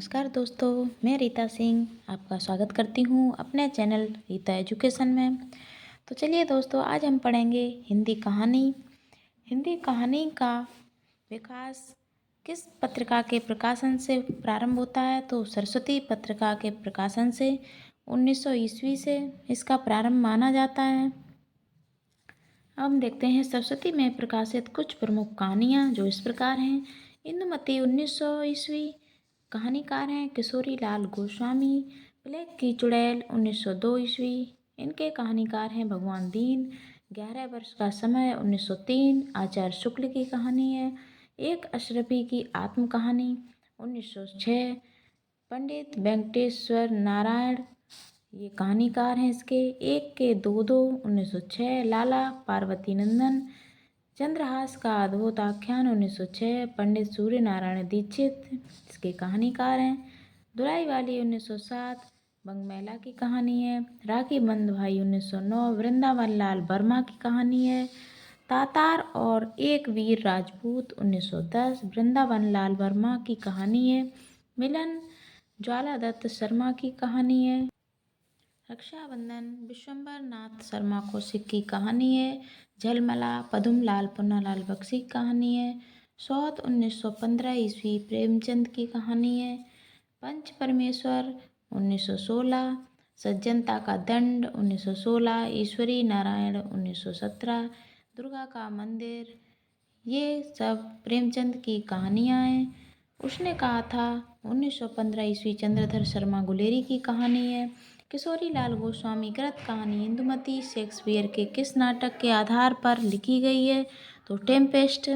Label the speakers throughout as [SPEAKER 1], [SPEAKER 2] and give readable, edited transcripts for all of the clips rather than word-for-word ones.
[SPEAKER 1] नमस्कार दोस्तों, मैं रीता सिंह आपका स्वागत करती हूँ अपने चैनल रीता एजुकेशन में। तो चलिए दोस्तों, आज हम पढ़ेंगे हिंदी कहानी। हिंदी कहानी का विकास किस पत्रिका के प्रकाशन से प्रारंभ होता है? तो सरस्वती पत्रिका के प्रकाशन से 1900 ईस्वी से इसका प्रारंभ माना जाता है। अब हम देखते हैं सरस्वती में प्रकाशित कुछ प्रमुख कहानियाँ जो इस प्रकार हैं। इंदुमती 1900 ईस्वी, कहानीकार हैं किशोरी लाल गोस्वामी। ब्लैक की चुड़ैल 1902 ईस्वी, इनके कहानीकार हैं भगवान दीन। 11 वर्ष का समय 1903, आचार्य शुक्ल की कहानी है। एक अशरफी की आत्मकहानी 1906, पंडित वेंकटेश्वर नारायण ये कहानीकार हैं इसके। एक के दो दो 1906, लाला पार्वती नंदन। चंद्रहास का अद्भुत आख्यान 1906, पंडित सूर्य नारायण दीक्षित इसके कहानीकार हैं। दुराई वाली 1907, बंगमैला की कहानी है। राखी बंद भाई 1909, वृंदावन लाल वर्मा की कहानी है। तातार और एक वीर राजपूत 1910, वृंदावन लाल वर्मा की कहानी है। मिलन ज्वाला दत्त शर्मा की कहानी है। रक्षाबंधन विश्वंभर नाथ शर्मा कौशिक की कहानी है। झलमला पदुमलाल पुन्नालाल बख्शी की कहानी है। सौत 1915 ईस्वी प्रेमचंद की कहानी है। पंच परमेश्वर 1916, सज्जनता का दंड 1916, ईश्वरी नारायण 1917, दुर्गा का मंदिर, ये सब प्रेमचंद की कहानियाँ हैं। उसने कहा था 1915 ईस्वी चंद्रधर शर्मा गुलेरी की कहानी है। किशोरी लाल गोस्वामी कृत कहानी इंदुमती शेक्सपियर के किस नाटक के आधार पर लिखी गई है? तो टेम्पेस्ट।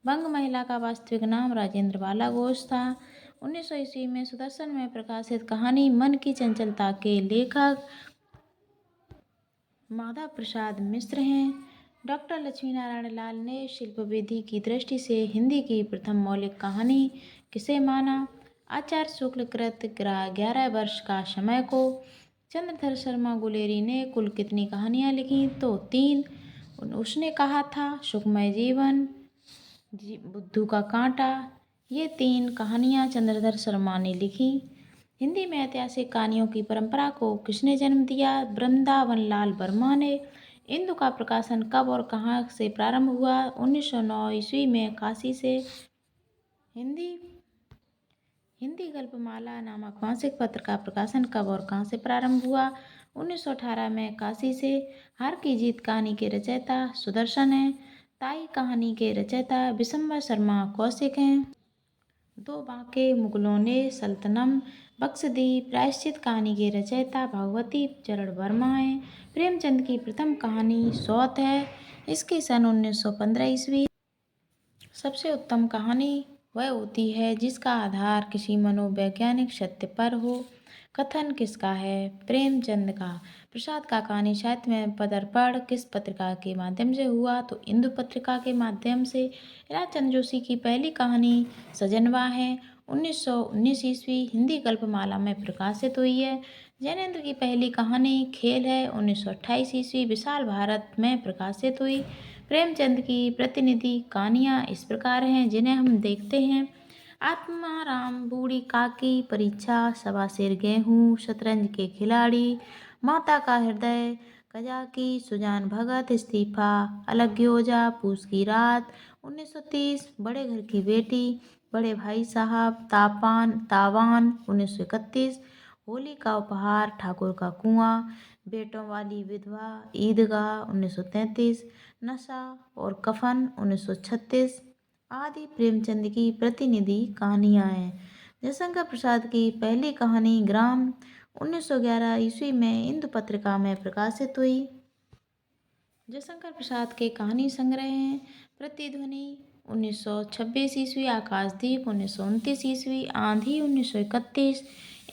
[SPEAKER 1] बंग महिला का वास्तविक नाम राजेंद्र बाला घोष था। 1900 ईस्वी में सुदर्शन में प्रकाशित कहानी मन की चंचलता के लेखक माधव प्रसाद मिश्र हैं। डॉक्टर लक्ष्मी नारायण लाल ने शिल्प विधि की दृष्टि से हिंदी की प्रथम मौलिक कहानी किसे माना? आचार्य शुक्ल कृत 11 वर्ष का समय को। चंद्रधर शर्मा गुलेरी ने कुल कितनी कहानियाँ लिखी? तो 3। उसने कहा था सुखमय जीवन, बुद्धू का कांटा, ये 3 कहानियाँ चंद्रधर शर्मा ने लिखी। हिंदी में ऐतिहासिक कहानियों की परंपरा को किसने जन्म दिया? वृंदावन लाल वर्मा ने। इंदु का प्रकाशन कब और कहाँ से प्रारंभ हुआ? 1909 ईस्वी में काशी से। हिंदी गल्पमाला नामक मासिक पत्र का प्रकाशन कब और कहाँ से प्रारंभ हुआ? 1918 में काशी से। हार की जीत कहानी के रचयिता सुदर्शन हैं। ताई कहानी के रचयिता विशंबर शर्मा कौशिक हैं। दो बांके मुगलों ने सल्तनम बख्श दी, प्रायश्चित कहानी के रचयिता भगवती चरण वर्मा हैं। प्रेमचंद की प्रथम कहानी सौत है, इसकी सन 1915 ईस्वी। सबसे उत्तम कहानी वह होती है जिसका आधार किसी मनोवैज्ञानिक सत्य पर हो। कथन किसका है? प्रेमचंद का। प्रसाद का कहानी साहित्य में पदार्पण किस पत्रिका के माध्यम से हुआ? तो इंदु पत्रिका के माध्यम से। राजचंद्र जोशी की पहली कहानी सजनवा है, 1919 ईस्वी हिंदी गल्पमाला में प्रकाशित हुई है। जैनेन्द्र की पहली कहानी खेल है, 1928 ईस्वी विशाल भारत में प्रकाशित हुई। प्रेमचंद की प्रतिनिधि कहानियाँ इस प्रकार हैं जिन्हें हम देखते हैं। आत्माराम, बूढ़ी काकी, परीक्षा, सवा सेर गेहूँ, शतरंज के खिलाड़ी, माता का हृदय, कजाकी, सुजान भगत, इस्तीफा, अलग्योजा, पूस की रात, 1930, बड़े घर की बेटी, बड़े भाई साहब, तावान 1931, होली का उपहार, ठाकुर का कुआं, बेटों वाली विधवा, ईदगाह 1933, नशा और कफन 1936 आदि प्रेमचंद की प्रतिनिधि कहानियाँ हैं। जयशंकर प्रसाद की पहली कहानी ग्राम 1911 ईस्वी में इंदु पत्रिका में प्रकाशित हुई। जयशंकर प्रसाद के कहानी संग्रह हैं प्रतिध्वनि 1926 ईस्वी, आकाशदीप 1929 ईस्वी, आंधी 1931,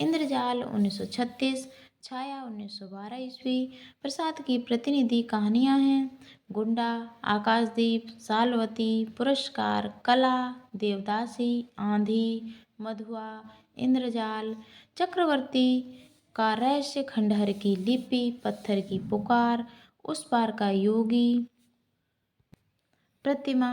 [SPEAKER 1] इंद्रजाल 1936, छाया 1912 ईस्वी। प्रसाद की प्रतिनिधि कहानियाँ हैं गुंडा, आकाशदीप, सालवती, पुरस्कार, कला, देवदासी, आंधी, मधुआ, इंद्रजाल, चक्रवर्ती का रहस्य, खंडहर की लिपि, पत्थर की पुकार, उस पार का योगी, प्रतिमा,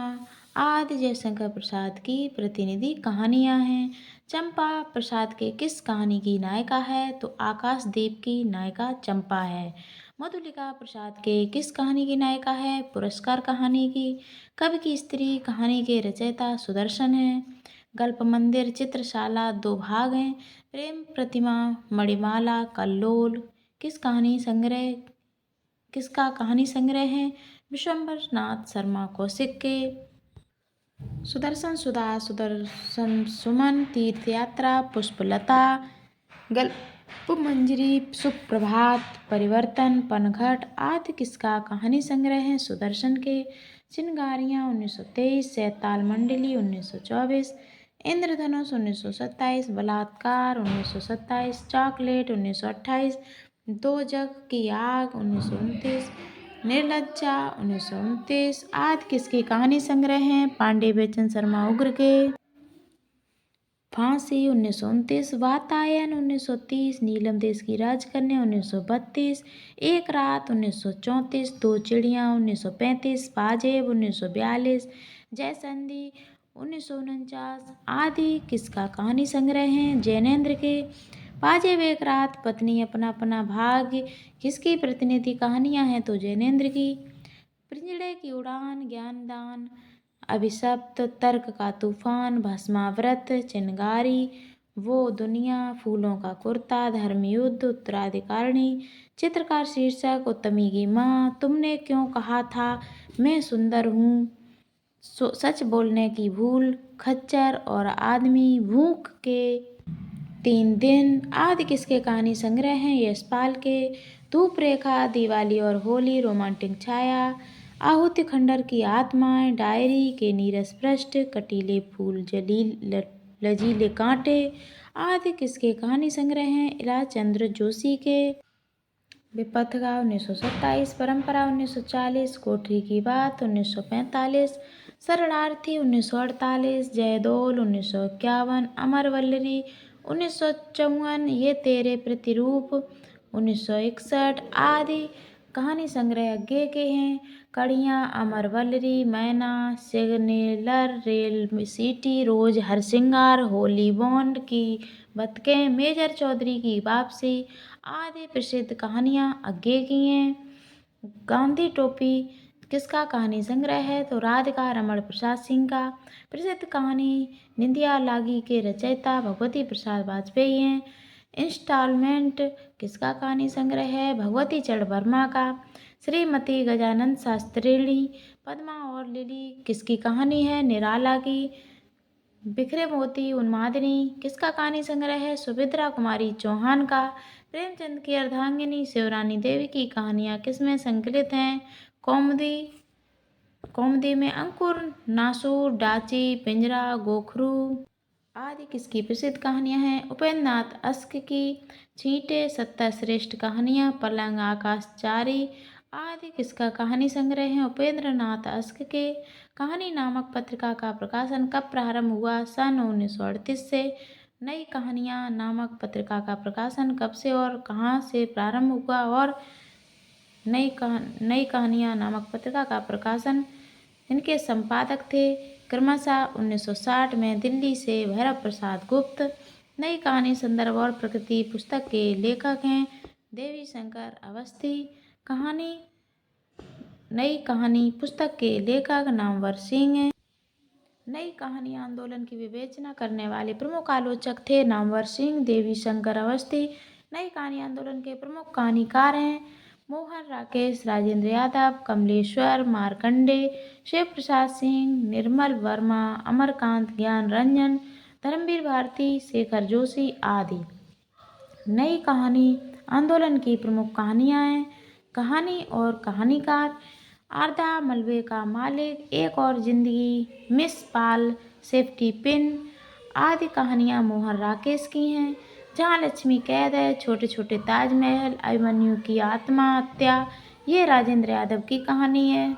[SPEAKER 1] आदि जयशंकर प्रसाद की प्रतिनिधि कहानियाँ हैं। चंपा प्रसाद के किस कहानी की नायिका है? तो आकाशदीप की नायिका चंपा है। मधुलिका प्रसाद के किस कहानी की नायिका है? पुरस्कार कहानी की। कवि की स्त्री कहानी के रचयिता सुदर्शन है। गल्प मंदिर चित्रशाला दो भाग हैं। प्रेम प्रतिमा मणिमाला कल्लोल किसका कहानी संग्रह है? विश्वम्भर नाथ शर्मा कौशिक के। सुदर्शन सुधा सुदर्शन सुमन तीर्थ यात्रा पुष्पलता गल्प मंजरी सुप्रभात परिवर्तन पनघट आदि किसका कहानी संग्रह है? सुदर्शन के। चिनगारियाँ 1923 सैताल मंडली 1924 इंद्रधनुष 1927 बलात्कार 1927 चॉकलेट 1928 दो जग की आग 1929 निर्लज्जा 1929 आदि किसकी कहानी संग्रह है? पांडे बेचन शर्मा उग्र के। फांसी 1929 वातायन 1930 नीलम देश की राजकन्या 1932 एक रात 1934 दो चिड़ियाँ 1935 पाजेब 1942 जयसंधी 1949 आदि किसका कहानी संग्रह है? जैनेन्द्र के। पाजेब एक रात पत्नी अपना अपना भाग्य किसकी प्रतिनिधि कहानियाँ हैं? तो जैनेन्द्र की। पिंजड़े की उड़ान ज्ञानदान अभिशप्त तर्क का तूफान भस्माव्रत चिनगारी वो दुनिया फूलों का कुर्ता धर्मयुद्ध उत्तराधिकारिणी चित्रकार शीर्षक उत्तमी की माँ तुमने क्यों कहा था मैं सुंदर हूँ सच बोलने की भूल खच्चर और आदमी भूख के 3 दिन आदि किसके कहानी संग्रह हैं? यशपाल के। धूप रेखा दिवाली और होली रोमांटिक छाया आहुति खंडर की आत्माएं डायरी के नीरस पृष्ठ कटीले फूल लजीले कांटे आदि किसके कहानी संग्रह हैं? इलाज चंद्र जोशी के। विपथगा 1927 परंपरा 1940 कोठरी की बात 1945 शरणार्थी 1948 जयदौल 1951 अमरवल्लरी 1954 ये तेरे प्रतिरूप 1961 आदि कहानी संग्रह अज्ञे के हैं। कड़ियाँ अमरवल्लरी मैना सिग्नेलर रेल सिटी रोज हरसिंगार होली बॉन्ड की बतकें मेजर चौधरी की वापसी आदि प्रसिद्ध कहानियाँ अज्ञे की हैं। गांधी टोपी किसका कहानी संग्रह है? तो राधिका रमण प्रसाद सिंह का। प्रसिद्ध कहानी निंदिया लागी के रचयिता भगवती प्रसाद वाजपेयी हैं। इंस्टॉलमेंट किसका कहानी संग्रह है? भगवती चरण वर्मा का। श्रीमती गजानंद शास्त्रिणी पद्मा और लिली किसकी कहानी है? निराला की। बिखरे मोती उन्मादिनी किसका कहानी संग्रह है? सुभद्रा कुमारी चौहान का। प्रेमचंद की अर्धांगिनी शिवरानी देवी की कहानियाँ किसमें संकलित हैं? कौमुदी में अंकुर नासूर डाची पिंजरा गोखरू आदि किसकी प्रसिद्ध कहानियाँ हैं? उपेंद्र नाथ अस्क की। छींटे सत्ता श्रेष्ठ कहानियाँ पलंग आकाशचारी आदि किसका कहानी संग्रह है? उपेंद्र नाथ अस्क के। कहानी नामक पत्रिका का प्रकाशन कब प्रारंभ हुआ? सन 1938 से। नई कहानियाँ नामक पत्रिका का प्रकाशन कब से और कहाँ से प्रारंभ हुआ? और नई कहानियाँ नामक पत्रिका का प्रकाशन इनके संपादक थे क्रमशः 1960 में दिल्ली से भैरव प्रसाद गुप्त। नई कहानी संदर्भ और प्रकृति पुस्तक के लेखक हैं देवी शंकर अवस्थी। नई कहानी पुस्तक के लेखक नामवर सिंह हैं। नई कहानी आंदोलन की विवेचना करने वाले प्रमुख आलोचक थे नामवर सिंह देवी शंकर अवस्थी। नई कहानी आंदोलन के प्रमुख कहानीकार हैं मोहन राकेश राजेंद्र यादव कमलेश्वर मार्कंडे शिव प्रसाद सिंह निर्मल वर्मा अमरकांत ज्ञान रंजन धर्मवीर भारती शेखर जोशी आदि। नई कहानी आंदोलन की प्रमुख कहानियाँ हैं कहानी और कहानीकार आर्दा मलबे का मालिक एक और जिंदगी मिस पाल सेफ्टी पिन आदि कहानियाँ मोहन राकेश की हैं। जहाँ लक्ष्मी कैद है छोटे छोटे ताजमहल अभिमन्यु की आत्महत्या ये राजेंद्र यादव की कहानी है।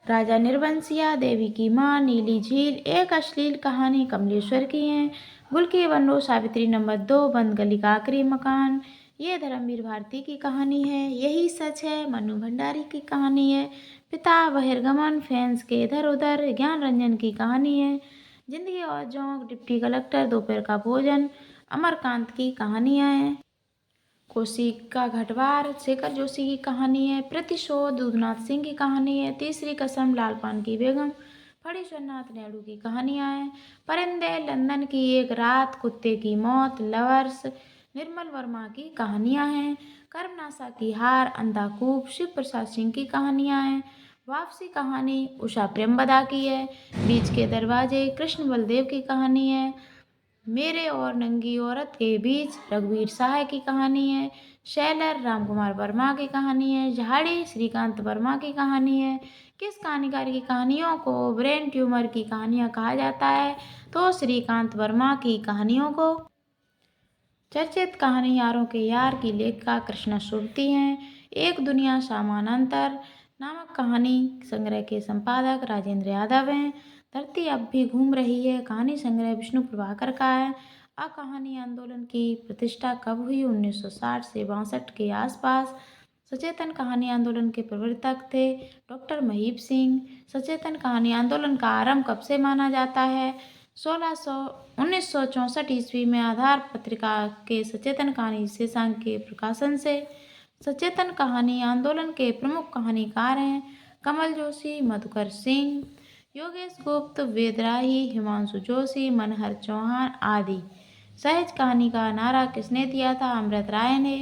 [SPEAKER 1] राजा निर्वंशिया देवी की माँ नीली झील एक अश्लील कहानी कमलेश्वर की है। गुल की बनो सावित्री नंबर 2 बंद गली का आखिरी मकान ये धर्मवीर भारती की कहानी है। यही सच है मनु भंडारी की कहानी है। पिता बहिर्गमन, फैंस के इधर उधर, ज्ञान रंजन की कहानी है, जिंदगी और जोंक, डिप्टी कलेक्टर, दोपहर का भोजन, अमरकांत की कहानियाँ हैं, कोशिका घटवार, शेखर जोशी की कहानी है, प्रतिशोध, दूधनाथ सिंह की कहानी है, तीसरी कसम, लालपान की बेगम, फणीश्वरनाथ नेहरू की कहानियाँ हैं, परिंदे, लंदन की एक रात, कुत्ते की मौत, लवर्स, निर्मल वर्मा की कहानियाँ हैं, कर्मनाशा की हार, अंधाकूप, शिव प्रसाद सिंह की कहानियाँ हैं, वापसी कहानी उषा प्रेमबदा की है, बीच के दरवाजे, कृष्ण बलदेव की कहानी है, मेरे और नंगी औरत के बीच, रघुवीर साहा की कहानी है, शैलर, रामकुमार वर्मा की कहानी है, झाड़ी, श्रीकांत वर्मा की कहानी है। किस कहानीकार की कहानियों को ब्रेन ट्यूमर की कहानियाँ कहा जाता है? तो श्रीकांत वर्मा की कहानियों को। चर्चित कहानी यारों के यार की लेखिका कृष्णा सुरती हैं। एक दुनिया समानांतर नामक कहानी संग्रह के संपादक राजेंद्र यादव हैं। धरती अब भी घूम रही है कहानी संग्रह विष्णु प्रभाकर का है। कहानी आंदोलन की प्रतिष्ठा कब हुई? 1960 से 62 के आसपास। सचेतन कहानी आंदोलन के प्रवर्तक थे डॉक्टर महीप सिंह। सचेतन कहानी आंदोलन का आरंभ कब से माना जाता है? 1964 ईस्वी में आधार पत्रिका के सचेतन कहानी शीर्षक के प्रकाशन से। सचेतन कहानी आंदोलन के प्रमुख कहानीकार हैं कमल जोशी, मधुकर सिंह, योगेश गुप्त, वेदराही, हिमांशु जोशी, मनहर चौहान आदि। सहज कहानी का नारा किसने दिया था? अमृत राय ने।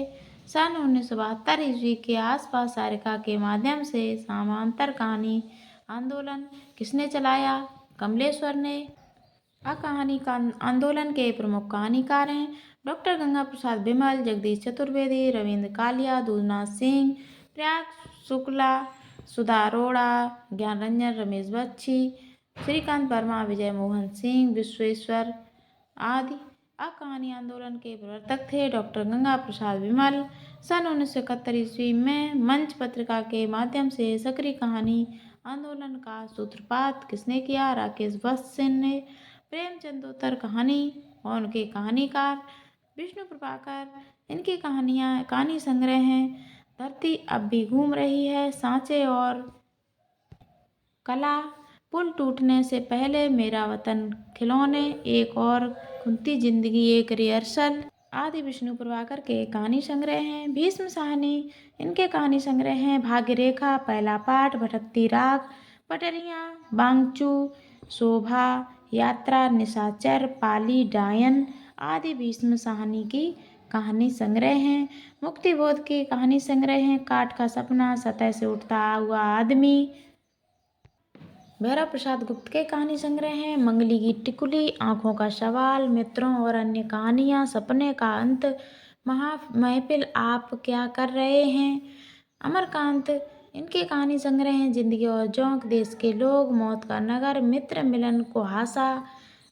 [SPEAKER 1] सन 1972 ईस्वी के आसपास सारिका के माध्यम से समांतर कहानी आंदोलन किसने चलाया? कमलेश्वर ने। कहानी का आंदोलन के प्रमुख कहानीकार हैं डॉक्टर गंगा प्रसाद बिमल, जगदीश चतुर्वेदी, रविंद्र कालिया, दूधनाथ सिंह, प्रयाग शुक्ला, सुधा अरोड़ा, ज्ञान रंजन, रमेश बख्शी, श्रीकांत वर्मा, विजय मोहन सिंह, विश्वेश्वर आदि। कहानी आंदोलन के प्रवर्तक थे डॉक्टर गंगा प्रसाद बिमल। सन 1971 ईस्वी में मंच पत्रिका के माध्यम से सक्रिय कहानी आंदोलन का सूत्रपात किसने किया? राकेश बसिन ने। प्रेमचंदोत्तर कहानी और उनके कहानीकार विष्णु प्रभाकर। इनकी कहानी संग्रह हैं धरती अब भी घूम रही है, सांचे और कला, पुल टूटने से पहले, मेरा वतन, खिलौने, एक और कुंती जिंदगी, एक रिहर्सल आदि विष्णु प्रभाकर के कहानी संग्रह हैं। भीष्म साहनी, इनके कहानी संग्रह हैं भाग्य रेखा, पहला पाठ, भटकती राख, पटरियाँ, बांगचू, शोभा यात्रा, निशाचर, पाली डायन आदि भीष्म साहनी की कहानी संग्रह हैं। मुक्तिबोध की कहानी संग्रह हैं काठ का सपना, सतह से उठता हुआ आदमी, भैरव प्रसाद गुप्त के कहानी संग्रह हैं मंगली की टिकुली, आंखों का सवाल, मित्रों और अन्य कहानियाँ, सपने का अंत, महफिल, आप क्या कर रहे हैं, अमरकांत। इनके कहानी संग्रह हैं जिंदगी और जोंक, देश के लोग, मौत का नगर, मित्र, मिलन, कुहासा।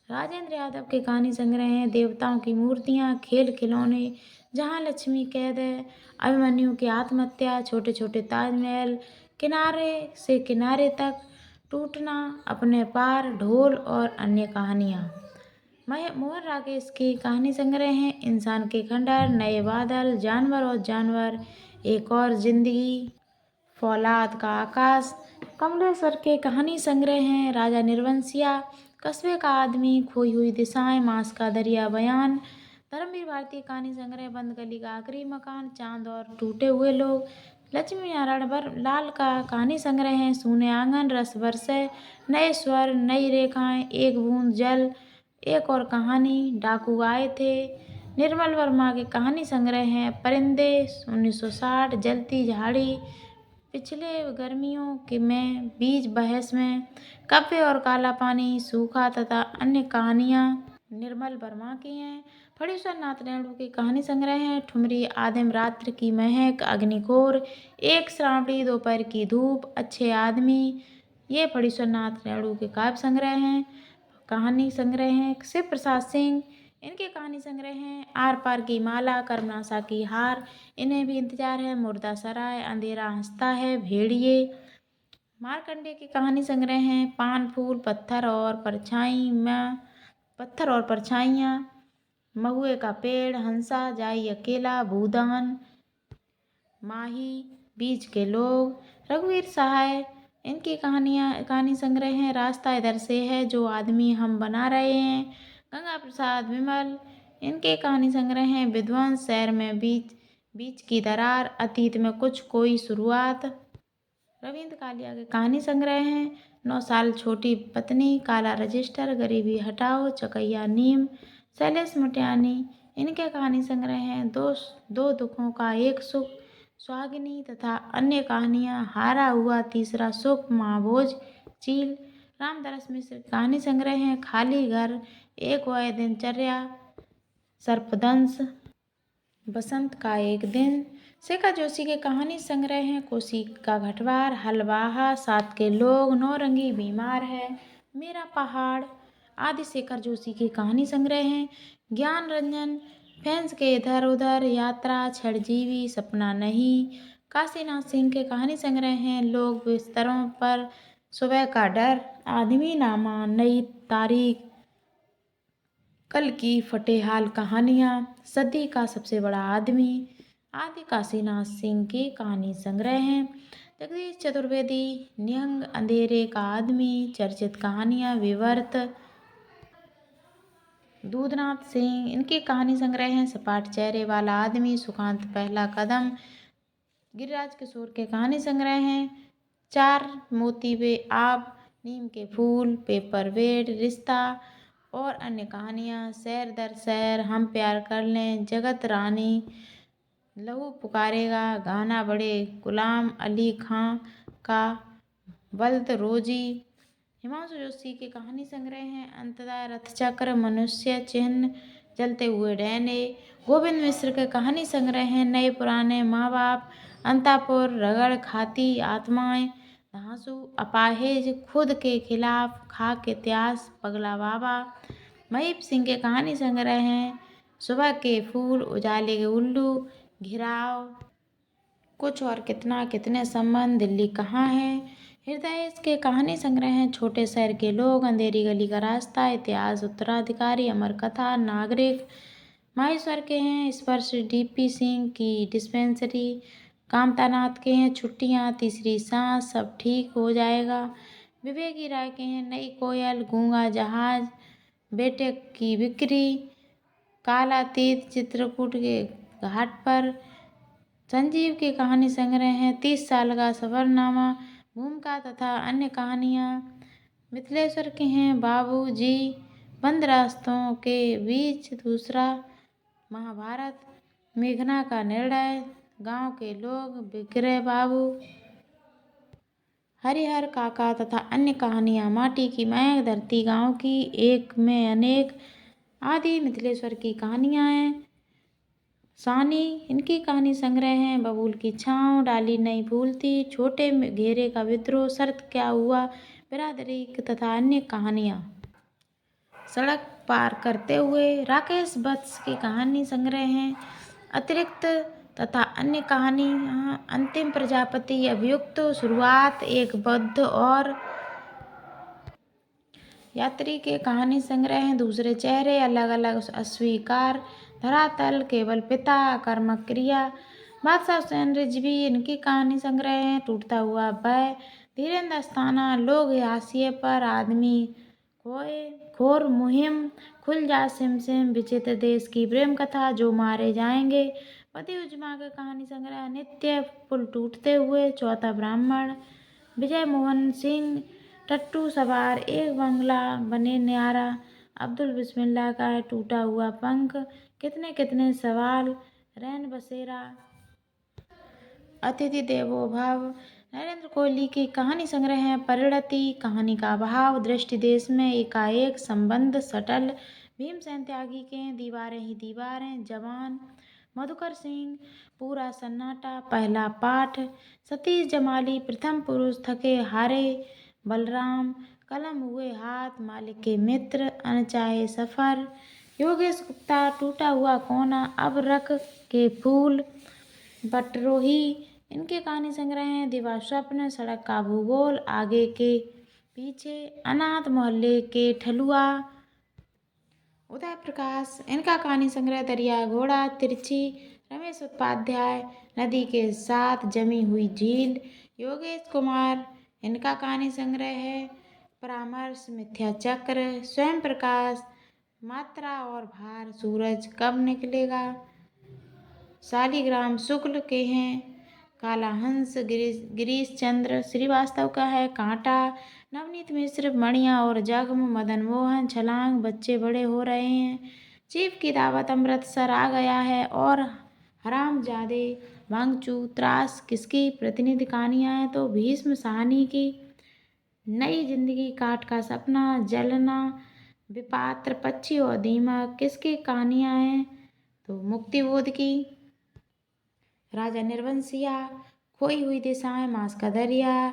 [SPEAKER 1] राजेंद्र यादव के कहानी संग्रह हैं देवताओं की मूर्तियाँ, खेल खिलौने, जहाँ लक्ष्मी कैद है, अभिमन्यु की आत्महत्या, छोटे छोटे ताजमहल, किनारे से किनारे तक, टूटना, अपने पार, ढोल और अन्य कहानियाँ। मोहन राकेश की कहानी संग्रह हैं इंसान के खंडहर, नए बादल, जानवर और जानवर, एक और जिंदगी, फौलाद का आकाश। कमलेश्वर के कहानी संग्रह हैं राजा निर्वंशिया, कस्बे का आदमी, खोई हुई दिशाएं, मांस का दरिया बयान। धर्मवीर भारती कहानी संग्रह बंद गली का आखिरी मकान, चांद और टूटे हुए लोग। लक्ष्मी नारायण लाल का कहानी संग्रह है सूने आंगन, रस बरसे, नए स्वर, नई रेखाएं, एक बूंद जल, एक और कहानी, डाकू आए थे। निर्मल वर्मा के कहानी संग्रह हैं परिंदे 1960, जलती झाड़ी, पिछले गर्मियों के में, बीज बहस में, कब्बे और काला पानी, सूखा तथा अन्य कहानियाँ निर्मल वर्मा की हैं। फणीश्वरनाथ नेहरू की कहानी संग्रह हैं ठुमरी, आदिम रात्रि की महक, अग्निकोर, एक श्रावणी दोपहर की धूप, अच्छे आदमी। ये फणीश्वरनाथ नेहरू के काव्य संग्रह हैं, कहानी संग्रह हैं। शिव प्रसाद सिंह, इनके कहानी संग्रह हैं आर पार की माला, कर्मनाशा की हार, इन्हें भी इंतजार है, मुर्दा सराय, अंधेरा हंसता है, भेड़िए। मारकंडे की कहानी संग्रह हैं पान फूल, पत्थर और परछाइयाँ, महुए का पेड़, हंसा, जाई अकेला, भूदान, माही, बीच के लोग। रघुवीर सहाय, इनकी कहानी संग्रह है रास्ता इधर से है, जो आदमी हम बना रहे हैं, गंगा प्रसाद विमल। इनके कहानी संग्रह हैं विध्वंस, शहर में बीच बीच की दरार, अतीत में कुछ कोई शुरुआत। रविंद्र कालिया के कहानी संग्रह हैं 9 साल छोटी पत्नी, काला रजिस्टर, गरीबी हटाओ, चकैया नीम। शैलेश मुटियानी। इनके कहानी संग्रह हैं दो दुखों का एक सुख, सुहागिनी तथा अन्य कहानियाँ, हारा हुआ तीसरा सुख, महाभोज, चील। रामदरस मिश्र के कहानी संग्रह हैं खाली घर, एक वह दिनचर्या, सर्पदंश, बसंत का एक दिन। शेखर जोशी के कहानी संग्रह हैं कोसी का घटवार, हलवाहा, सात के लोग, नौरंगी बीमार है, मेरा पहाड़ आदि। शेखर जोशी की कहानी संग्रह हैं ज्ञान रंजन, फैंस के इधर उधर, यात्रा, छड़जीवी, सपना नहीं। काशीनाथ सिंह के कहानी संग्रह हैं लोग बिस्तरों पर, सुबह का डर, आदमी नामा, नई तारीख, कल की फटेहाल कहानियाँ, सदी का सबसे बड़ा आदमी आदि। काशीनाथ सिंह की कहानी संग्रह हैं जगदीश चतुर्वेदी, निहंग, अंधेरे का आदमी, चर्चित कहानियाँ, विवर्त। दूधनाथ सिंह। इनकी कहानी संग्रह हैं सपाट चेहरे वाला आदमी, सुकांत, पहला कदम। गिरिराज किशोर के कहानी संग्रह हैं चार मोती वे आब, नीम के फूल, पेपर वेट, रिश्ता और अन्य कहानियाँ, शहर दर शहर, हम प्यार कर लें, जगत रानी, लहू पुकारेगा, गाना बड़े गुलाम अली खां का, बल्द रोजी। हिमांशु जोशी के कहानी संग्रह हैं अंततः रथचक्र, मनुष्य चिन्ह, जलते हुए डैने। गोविंद मिश्र के कहानी संग्रह हैं नए पुराने, माँ बाप, अंतापुर, रगड़ खाती आत्माएं, धांसू, अपाहिज, खुद के खिलाफ, खाक इतिहास, पगला बाबा। महीप सिंह के कहानी संग्रह हैं सुबह के फूल, उजाले के उल्लू, घिराव, कुछ और कितना, कितने संबंध, दिल्ली कहाँ है। हृदय के कहानी संग्रह हैं छोटे शहर के लोग, अंधेरी गली का रास्ता, इतिहास, उत्तराधिकारी, अमर कथा, नागरिक। माहेश्वर के हैं स्पर्श, डीपी सिंह की डिस्पेंसरी। कामतानाथ के हैं छुट्टियाँ, तीसरी सांस, सब ठीक हो जाएगा। विवेकी राय के हैं नई कोयल, गूंगा जहाज, बेटे की बिक्री, कालातीत, चित्रकूट के घाट पर। संजीव की कहानी संग्रह हैं 30 साल का सफरनामा, भूमिका तथा अन्य कहानियाँ। मिथिलेश्वर के हैं बाबूजी, बंद रास्तों के बीच, दूसरा महाभारत, मेघना का निर्णय, गांव के लोग, बिखरे बाबू, हरिहर काका तथा अन्य कहानियाँ, माटी की महक, धरती गांव की, एक में अनेक आदि। मिथिलेश्वर की कहानियाँ हैं सानी। इनकी कहानी संग्रह हैं बबूल की छाँव, डाली नहीं फूलती, छोटे घेरे का विद्रोह, शर्त क्या हुआ, बिरादरी तथा अन्य कहानियाँ। सड़क पार करते हुए। राकेश वत्स की कहानी संग्रह हैं अतिरिक्त तथा अन्य कहानियाँ। अंतिम प्रजापति, अभियुक्त, शुरुआत, एक बौद्ध और यात्री के कहानी संग्रह हैं दूसरे चेहरे, अलग अलग, अस्वीकार, धरातल, केवल पिता, कर्मक क्रिया। बादशाह हुसैन रिजवी। इनकी कहानी संग्रह हैं टूटता हुआ भय, धीरेन्द्र अस्थाना, लोग हाशिए पर, आदमी खोए, खोर मुहिम, खुल जा सिम सिम, विचित्र देश की प्रेम कथा, जो मारे जाएंगे। पति उजमा के कहानी संग्रह नित्य, पुल टूटते हुए, चौथा ब्राह्मण। विजय मोहन सिंह। टट्टू सवार, एक बंगला बने न्यारा, अब्दुल बिस्मिल्लाह का है टूटा हुआ पंख, कितने कितने सवाल, रैन बसेरा, अतिथि देवो भव। नरेंद्र कोहली की कहानी संग्रह है परिणति, कहानी का अभाव, दृष्टि देश में एकाएक, संबंध, सटल। भीमसेन त्यागी के दीवारें ही दीवारें, जवान। मधुकर सिंह। पूरा सन्नाटा, पहला पाठ। सतीश जमाली। प्रथम पुरुष, थके हारे, बलराम। कलम हुए हाथ, मालिक के मित्र, अनचाहे सफर। योगेश गुप्ता। टूटा हुआ कोना, अब रख के फूल, बटरोही। इनके कहानी संग्रह हैं दिवा स्वप्न, सड़क का भूगोल, आगे के पीछे, अनाथ मोहल्ले के ठलुआ। उदय प्रकाश। इनका कहानी संग्रह दरिया घोड़ा, तिरछी। रमेश उपाध्याय। नदी के साथ जमी हुई झील। योगेश कुमार। इनका कहानी संग्रह है परामर्श, मिथ्या चक्र, स्वयं प्रकाश, मात्रा और भार, सूरज कब निकलेगा, शालिग्राम शुक्ल के हैं, काला हंस गिरीश चंद्र श्रीवास्तव का है, कांटा नवनीत मिश्र, मणिया और जगम मदन मोहन, छलांग बच्चे बड़े हो रहे हैं, चीफ की दावत अमृतसर आ गया है और हरामजादे भांगचू त्रास किसकी प्रतिनिधि कहानियाँ हैं तो भीष्म साहनी की, नई जिंदगी काट का सपना, जलना विपात्र पक्षी और दीमक किसकी कहानियाँ हैं तो मुक्तिबोध की, राजा निर्वंशिया, खोई हुई दिशाएं, मांस का दरिया,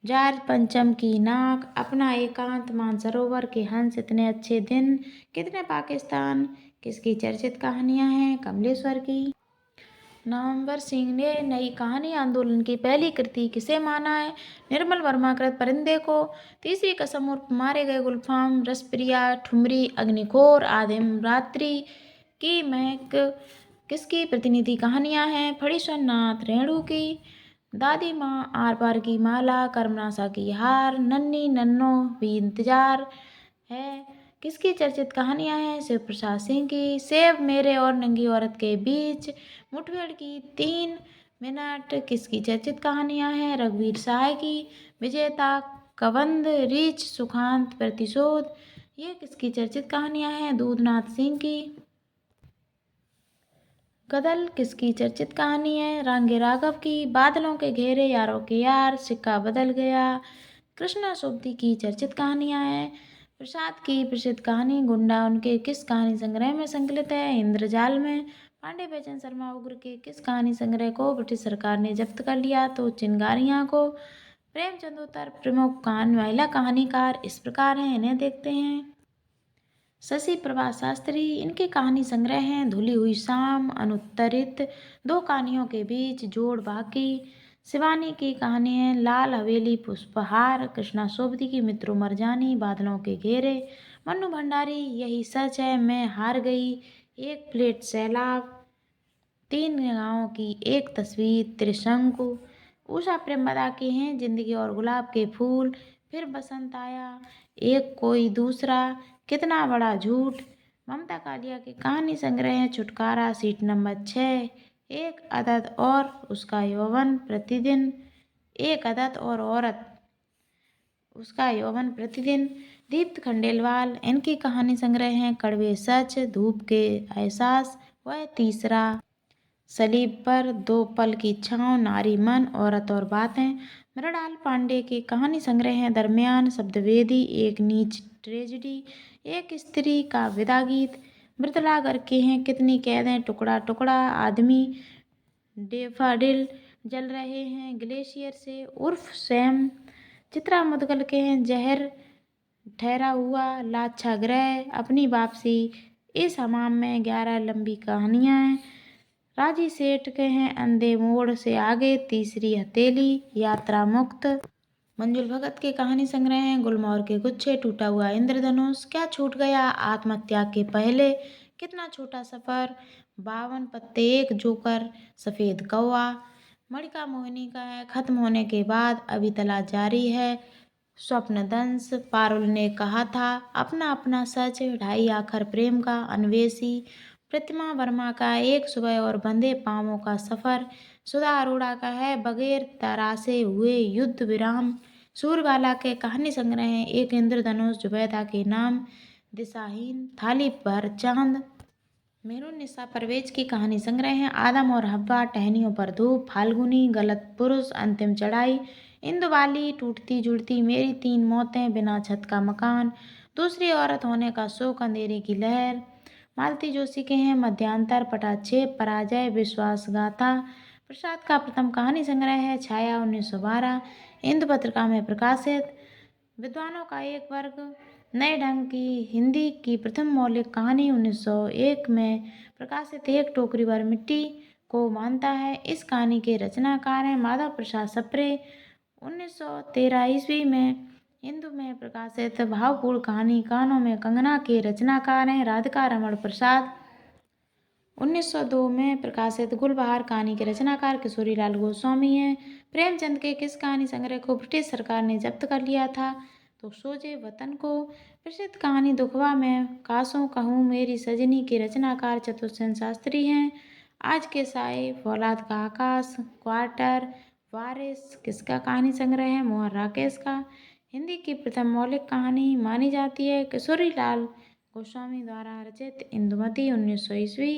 [SPEAKER 1] जार पंचम की नाक, अपना एकांत, मानसरोवर के हंस, इतने अच्छे दिन, कितने पाकिस्तान किसकी चर्चित कहानियां हैं कमलेश्वर की। नवंबर सिंह ने नई कहानी आंदोलन की पहली कृति किसे माना है निर्मल वर्मा कृत परिंदे को, तीसरी कसम उर्फ मारे गए गुलफाम, रसप्रिया, ठुमरी, अग्निखोर, आदिम रात्रि की महक किसकी प्रतिनिधि कहानियां हैं फणीश्वर नाथ रेणु की, दादी माँ, आर पार की माला, कर्मनाशा की हार, नन्ही नन्नो भी इंतजार है किसकी चर्चित कहानियां हैं शिव प्रसाद सिंह की, सेब मेरे और नंगी औरत के बीच, मुठभेड़ की 3 मिनट किसकी चर्चित कहानियां हैं रघुवीर सहाय की, विजेता, कबंध, रीछ, सुखांत, प्रतिशोध ये किसकी चर्चित कहानियां हैं दूधनाथ सिंह की, गदल किसकी चर्चित कहानी है रांगे राघव की, बादलों के घेरे यारों के यार, सिक्का बदल गया, कृष्णा सोबती की चर्चित कहानियां हैं, प्रसाद की प्रसिद्ध कहानी गुंडा उनके किस कहानी संग्रह में संकलित है इंद्रजाल में, पांडे बेचन शर्मा उग्र के किस कहानी संग्रह को ब्रिटिश सरकार ने जब्त कर लिया तो चिंगारियां को, प्रेमचंदोत्तर प्रमुख महिला कहानीकार इस प्रकार हैं इन्हें देखते हैं, शशि प्रभा शास्त्री, इनके कहानी संग्रह हैं धुली हुई शाम, अनुत्तरित, 2 कहानियों के बीच, जोड़ बाकी, शिवानी की कहानी है लाल हवेली पुष्पहार, कृष्णा सोबती की मित्रों मरजानी, बादलों के घेरे, मन्नू भंडारी यही सच है मैं हार गई, एक प्लेट सैलाब, 3 गांवों की एक तस्वीर, त्रिशंकु, उषा प्रेमदा के हैं जिंदगी और गुलाब के फूल, फिर बसंत आया, एक कोई दूसरा, कितना बड़ा झूठ, ममता कालिया के कहानी संग्रह है छुटकारा, सीट नंबर 6, एक अदद और उसका यौवन प्रतिदिन, एक अदद और औरत उसका यौवन प्रतिदिन, दीप्त खंडेलवाल, इनकी कहानी संग्रह हैं कड़वे सच, धूप के एहसास, वह तीसरा, सलीब पर 2 पल की छाँव, नारी मन, औरत और बातें, मृणाल पांडे के कहानी संग्रह हैं दरमियान, शब्दवेदी, एक नीच ट्रेजिडी, एक स्त्री का विदा गीत, मृदुला गर्ग के हैं कितनी कैदें, टुकड़ा टुकड़ा, आदमी, डेफाडिल जल रहे हैं ग्लेशियर से उर्फ सैम, चित्रा मुदगल के हैं जहर ठहरा हुआ, लाक्षागृह, अपनी वापसी, इस हमाम में 11 लंबी कहानियाँ हैं, राजी सेठ के हैं अंधे मोड़ से आगे, तीसरी हथेली, यात्रा मुक्त, मंजुल भगत के कहानी संग्रह हैं गुलमोहर के गुच्छे, टूटा हुआ इंद्रधनुष, क्या छूट गया आत्महत्या के पहले, कितना छोटा सफर, 52 पत्ते एक जोकर, सफेद कौवा, मणिका मोहिनी का है खत्म होने के बाद अभी तला जारी है, स्वप्न दंश, पारुल ने कहा था अपना अपना सच, 2.5 आखर प्रेम का अन्वेषी, प्रतिमा वर्मा का एक सुबह और बंधे पांवों का सफर, सुधा अरोड़ा का है बगैर तरासे हुए युद्ध विराम, सूरबाला के कहानी संग्रह हैं एक इंद्रधनुष, जुबैदा के नाम, दिशाहीन, थाली भर चांद, मेहरुन्निसा परवेज की कहानी संग्रह हैं आदम और हव्वा, टहनियों पर धूप, फाल्गुनी, गलत पुरुष, अंतिम चढ़ाई, इंदुवाली, टूटती जुड़ती, मेरी 3 मौतें, बिना छत का मकान, दूसरी औरत होने का शोक, अंधेरे की लहर, मालती जोशी के हैं मध्यांतर, पटाक्षेप, पराजय, विश्वासगाथा, प्रसाद का प्रथम कहानी संग्रह है छाया 1912, इंदु पत्रिका में प्रकाशित, विद्वानों का एक वर्ग, नए ढंग की हिंदी की प्रथम मौलिक कहानी 1901 में प्रकाशित, एक टोकरी भर मिट्टी को मानता है, इस कहानी के रचनाकार हैं माधव प्रसाद सप्रे, 1913 ईस्वी में हिंदू में प्रकाशित भावपूर्ण कहानी कानों में कंगना के रचनाकार हैं राधिका रमण प्रसाद, 1902 में प्रकाशित गुलबहार कहानी के रचनाकार किशोरीलाल गोस्वामी हैं। प्रेमचंद के किस कहानी संग्रह को ब्रिटिश सरकार ने जब्त कर लिया था? तो सोजे वतन को। प्रसिद्ध कहानी दुखवा में कासों कहूँ मेरी सजनी के रचनाकार चतुर्सेन शास्त्री हैं। आज के साए, फौलाद का आकाश, क्वार्टर, वारिस किसका कहानी संग्रह है? मोहन राकेश का। हिंदी की प्रथम मौलिक कहानी मानी जाती है किशोरीलाल गोस्वामी द्वारा रचित इंदुमती 1900 ईस्वी।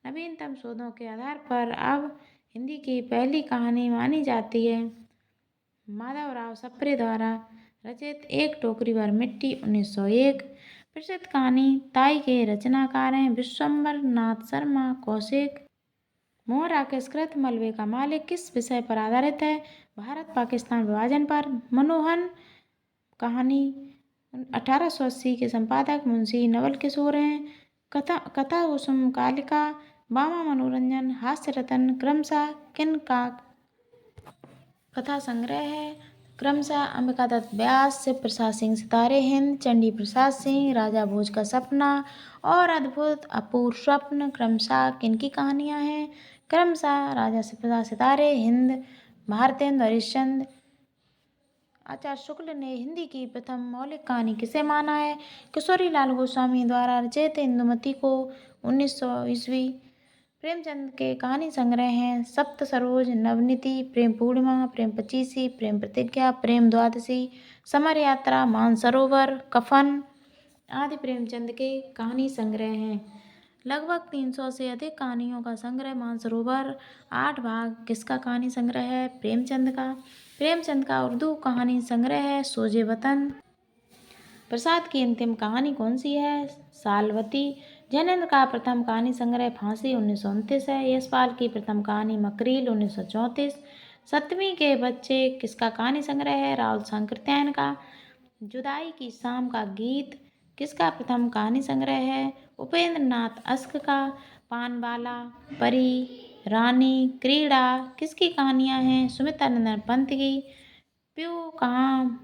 [SPEAKER 1] नवीनतम शोधों के आधार पर अब हिंदी की पहली कहानी मानी जाती है माधवराव सप्रे द्वारा रचित एक टोकरी भर मिट्टी 1901। प्रसिद्ध कहानी ताई के रचनाकार हैं विश्वम्बर नाथ शर्मा कौशिक। मोहन राकेश कृत मलबे का मालिक किस विषय पर आधारित है? भारत पाकिस्तान विभाजन पर। मनोहन कहानी 1880 के संपादक मुंशी नवल किशोर हैं। कथा कुसुम कालिका, बामा मनोरंजन, हास्य रतन क्रमशः किन का कथा संग्रह है? क्रमशः अंबिका दत्त व्यास, शिव प्रसाद सिंह सितारे हिंद, चंडी प्रसाद सिंह, राजा भोज का सपना और अद्भुत अपूर्व स्वप्न क्रमशः किनकी कहानियाँ हैं? क्रमशः राजा शिव प्रसाद सितारे हिंद, भारतेंदु हरिश्चंद्र। आचार्य शुक्ल ने हिंदी की प्रथम मौलिक कहानी किसे माना है? किशोरीलाल गोस्वामी द्वारा रचित इंदुमती को 1900 ईस्वी। प्रेमचंद के कहानी संग्रह हैं सप्त सरोज, नवनीति, प्रेम पूर्णिमा, प्रेम पचीसी, प्रेम प्रतिज्ञा, प्रेम द्वादशी, समर यात्रा, मानसरोवर, कफन आदि प्रेमचंद के कहानी संग्रह हैं। लगभग 300 से अधिक कहानियों का संग्रह मानसरोवर 8 भाग किसका कहानी संग्रह है? प्रेमचंद का। प्रेमचंद का उर्दू कहानी संग्रह है सोजे वतन। प्रसाद की अंतिम कहानी कौन सी है? सालवती। जैनेन्द्र का प्रथम कहानी संग्रह फांसी 1929 है। यशपाल की प्रथम कहानी मकरील 1934। सतवीं के बच्चे किसका कहानी संग्रह है? राहुल सांकृत्यायन का। जुदाई की शाम का गीत किसका प्रथम कहानी संग्रह है? उपेंद्र नाथ अश्क का। पानबाला, परी, रानी, क्रीड़ा किसकी कहानियाँ हैं? सुमित्रानंद पंत की। प्यू कहाँ,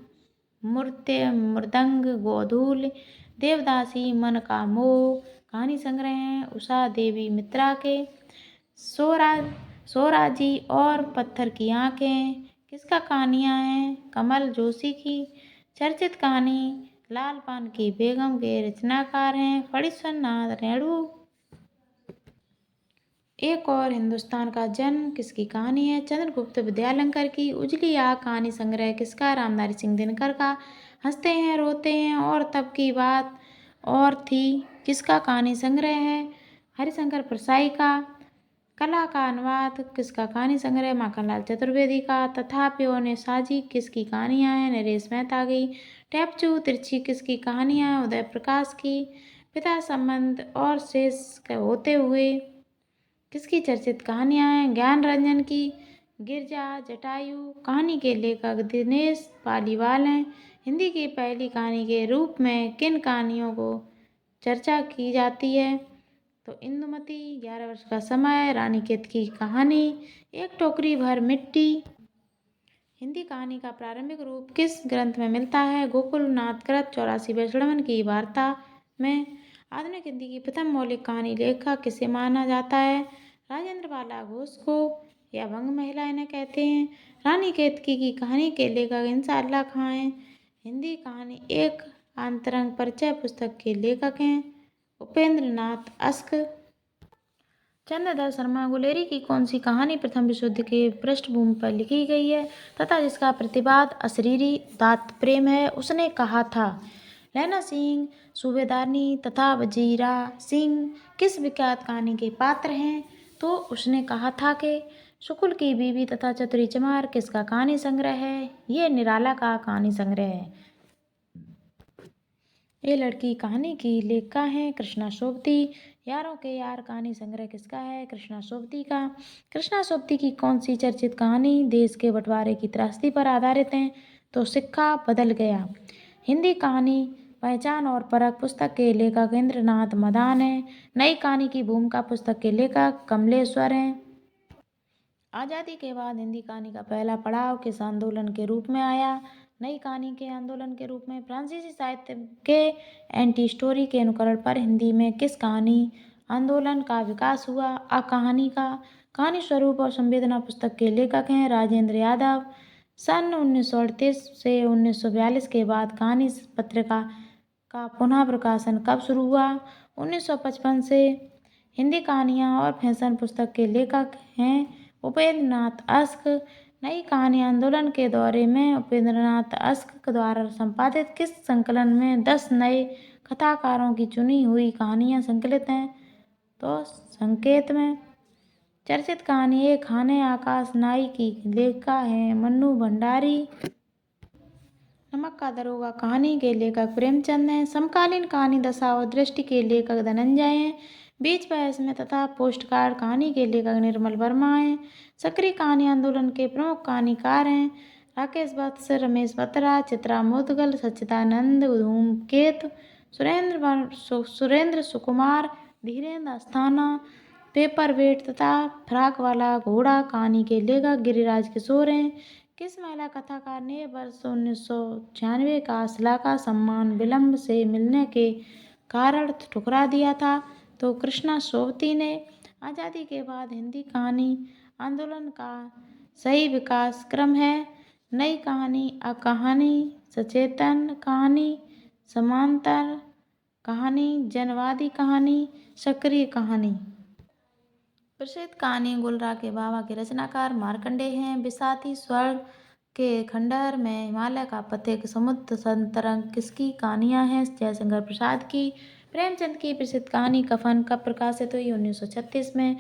[SPEAKER 1] मूर्त्य, मृदंग, गोधूल, देवदासी, मन का मोह कहानी संग्रह हैं उषा देवी मित्रा के। सोराजी और पत्थर की आंखें किसका कहानियाँ हैं? कमल जोशी की। चर्चित कहानी लाल पान की बेगम के रचनाकार हैं फणीश्वर नाथ रेणु। एक और हिंदुस्तान का जन्म किसकी कहानी है? चंद्रगुप्त विद्यालंकर की। उजली आग कहानी संग्रह किसका? रामधारी सिंह दिनकर का। हंसते हैं रोते हैं और तब की बात और थी किसका कहानी संग्रह है? हरिशंकर परसाई का। कला का अनुवाद किसका कहानी संग्रह? माखनलाल चतुर्वेदी का। तथापि ने साजी किसकी कहानियाँ हैं? नरेश मेहता की। टैपचू तिरछी किसकी कहानियाँ हैं? उदय प्रकाश की। पिता संबंध और शेष होते हुए किसकी चर्चित कहानियाँ हैं? ज्ञान रंजन की। गिरजा जटायु कहानी के लेखक दिनेश पालीवाल हैं। हिंदी की पहली कहानी के रूप में किन कहानियों को चर्चा की जाती है? तो इंदुमती, 11 वर्ष का समय, रानी केतकी की कहानी, एक टोकरी भर मिट्टी। हिंदी कहानी का प्रारंभिक रूप किस ग्रंथ में मिलता है? गोकुल नाथ कृत 84वें श्रवण की वार्ता में। आधुनिक हिंदी की प्रथम मौलिक कहानी लेखक किसे माना जाता है? राजेंद्र बाला घोष को या वंग महिला इन्हें कहते हैं। रानी केतकी की कहानी के लेखक इंशाअल्लाह खां हैं। हिंदी कहानी एक आंतरंग परिचय पुस्तक के लेखक हैं उपेंद्र नाथ अश्क। चंद्रधर शर्मा गुलेरी की कौन सी कहानी प्रथम विश्व युद्ध के पृष्ठभूमि पर लिखी गई है तथा जिसका प्रतिवाद अशरीरी उदात्त प्रेम है? उसने कहा था। लैला सिंह, सूबेदारनी तथा वजीरा सिंह किस विख्यात कहानी के पात्र हैं? तो उसने कहा था कि शुक्ल की बीवी तथा चतुरी चमार किसका कहानी संग्रह है? ये निराला का कहानी संग्रह है। ये लड़की कहानी की लेखिका हैं कृष्णा सोबती। यारों के यार कहानी संग्रह किसका है? कृष्णा सोबती का। कृष्णा सोबती की कौन सी चर्चित कहानी देश के बंटवारे की त्रासदी पर आधारित है? तो सिक्का बदल गया। हिंदी कहानी पहचान और परख पुस्तक के लेखक इंद्रनाथ मदान हैं। नई कहानी की भूमिका पुस्तक के लेखक कमलेश्वर हैं। आज़ादी के बाद हिंदी कहानी का पहला पड़ाव किस आंदोलन के रूप में आया? नई कहानी के आंदोलन के रूप में। फ्रांसीसी साहित्य के एंटी स्टोरी के अनुकरण पर हिंदी में किस कहानी आंदोलन का विकास हुआ। कहानी का कहानी स्वरूप और संवेदना पुस्तक के लेखक हैं राजेंद्र यादव। सन 1938 से 1942 के बाद कहानी पत्रिका का पुनः प्रकाशन कब शुरू हुआ? 1955 से। हिंदी कहानियाँ और फैशन पुस्तक के लेखक हैं उपेंद्र नाथ अश्क। नई कहानी आंदोलन के दौरे में उपेंद्र नाथ अश्क द्वारा संपादित किस संकलन में 10 नए कथाकारों की चुनी हुई कहानियाँ संकलित हैं? तो संकेत में। चर्चित कहानी एक खाने आकाश नाई की लेखिका है मन्नू भंडारी। नमक का दरोगा कहानी के लेखक प्रेमचंद हैं। समकालीन कहानी दशा और दृष्टि के लेखक धनंजय हैं। बीच बहस में तथा पोस्टकार्ड कहानी के लेखक निर्मल वर्मा हैं। सक्रिय कहानी आंदोलन के प्रमुख कहानीकार हैं राकेश वत्स, रमेश बत्रा, चित्रा मुदगल, सच्चिदानंद, धूमकेतु, सुरेंद्र सुकुमार, धीरेन्द्र अस्थाना, पेपरवेट तथा फ्राक वाला घोड़ा कहानी के लेखक गिरिराज किशोर हैं। किस महिला कथाकार ने वर्ष 1996 का असला का सम्मान विलंब से मिलने के कारण ठुकरा दिया था? तो कृष्णा सोबती ने। आज़ादी के बाद हिंदी कहानी आंदोलन का सही विकास क्रम है नई कहानी, अकहानी, सचेतन कहानी, समांतर कहानी, जनवादी कहानी, सक्रिय कहानी। प्रसिद्ध कहानी गुलरा के बाबा के रचनाकार मार्कंडेय हैं। बिसाती स्वर्ग के खंडहर में हिमालय का पथिक, समुद्र संतरंग किसकी कहानियाँ हैं? जयशंकर प्रसाद की। प्रेमचंद की प्रसिद्ध कहानी कफन कब प्रकाशित हुई? 1936 में।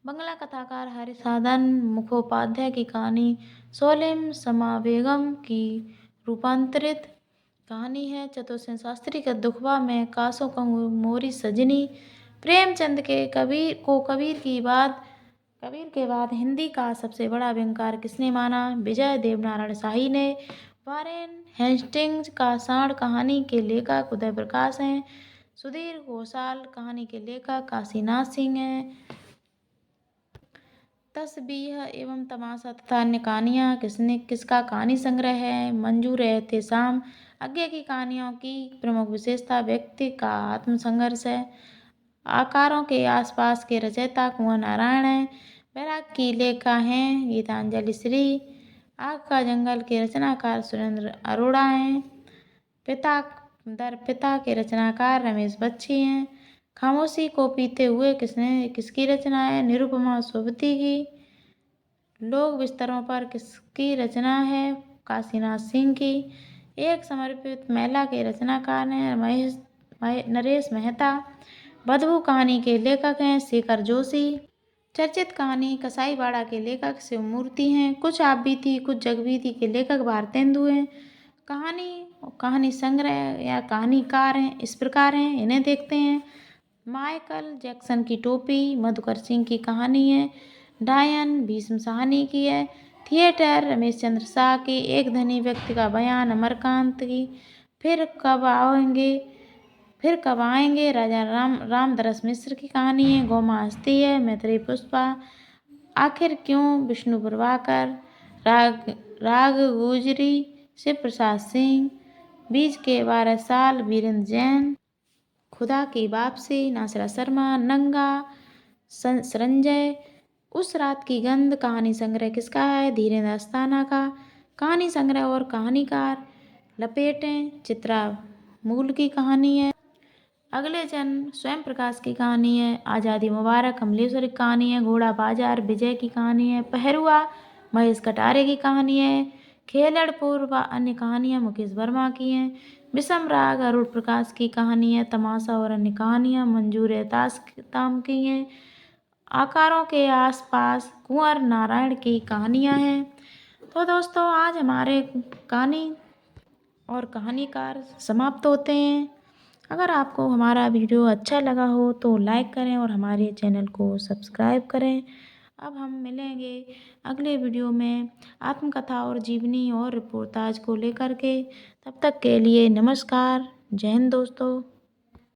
[SPEAKER 1] बंगला कथाकार हरिसाधन मुखोपाध्याय की कहानी सोलेम समा बेगम की रूपांतरित कहानी है। चतुर्सेन शास्त्री के दुखबा में कासो कहूँ मोरी सजनी। प्रेमचंद के कबीर के बाद हिंदी का सबसे बड़ा व्यंग्यकार किसने माना? विजय देवनारायण शाही ने। वारेन हेस्टिंग्स का साँड़ कहानी के लेखक उदय प्रकाश हैं। सुधीर घोषाल कहानी के लेखक काशीनाथ सिंह हैं। तस्बीह एवं तमाशा तथा अन्य कहानियाँ किसका कहानी संग्रह है? मंजूर एहतेशाम। आज्ञा की कहानियों की प्रमुख विशेषता व्यक्ति का आत्मसंघर्ष है। आकारों के आसपास के रचयिता कुंवर नारायण हैं। बैराग की लेखिका हैं गीतांजलि श्री। आग का जंगल के रचनाकार सुरेंद्र अरोड़ा हैं। पिता दर पिता के रचनाकार रमेश बच्ची हैं। खामोशी को पीते हुए किसकी रचना है? निरुपमा सोबती की। लोग बिस्तरों पर किसकी रचना है? काशीनाथ सिंह की। एक समर्पित महिला के रचनाकार हैं नरेश मेहता। बदबू कहानी के लेखक हैं शेखर जोशी। चर्चित कहानी कसाईवाड़ा के लेखक शिवमूर्ति हैं। कुछ आप बीती कुछ जगबीती के लेखक भारतेंदु हैं। कहानी संग्रह या कहानीकार हैं इस प्रकार हैं, इन्हें देखते हैं। माइकल जैक्सन की टोपी मधुकर सिंह की कहानी है। डायन भीष्म साहनी की है। थिएटर रमेश चंद्र शाह की। एक धनी व्यक्ति का बयान अमरकांत की। फिर कब आएंगे राजा रामदरस मिश्र की कहानी है। गोमा हस्ती है मैत्रेयी पुष्पा। आखिर क्यों विष्णु प्रभाकर। राग गुजरी शिव प्रसाद सिंह। बीज के 12 साल वीरेंद्र जैन। खुदा की वापसी नासिरा शर्मा। नंगा संजय। उस रात की गंध कहानी संग्रह किसका है? धीरेन्द्र अस्थाना का। कहानी संग्रह और कहानीकार लपेटें चित्रा मूल की कहानी है। अगले जन्म स्वयं प्रकाश की कहानी है। आज़ादी मुबारक कमलेश्वर की कहानी है। घोड़ा बाजार विजय की कहानी है। पहरुआ महेश कटारे की कहानी है। खेलड़पुर व अन्य कहानियाँ मुकेश वर्मा की हैं। विषम राग अरुण प्रकाश की कहानी है। तमाशा और अन्य कहानियाँ मंजूर एहताम की हैं। आकारों के आसपास कुंवर नारायण की कहानियाँ हैं। तो दोस्तों आज हमारे कहानी और कहानीकार समाप्त होते हैं। अगर आपको हमारा वीडियो अच्छा लगा हो तो लाइक करें और हमारे चैनल को सब्सक्राइब करें। अब हम मिलेंगे अगले वीडियो में आत्मकथा और जीवनी और रिपोर्टाज को लेकर के। तब तक के लिए नमस्कार। जय हिंद दोस्तों।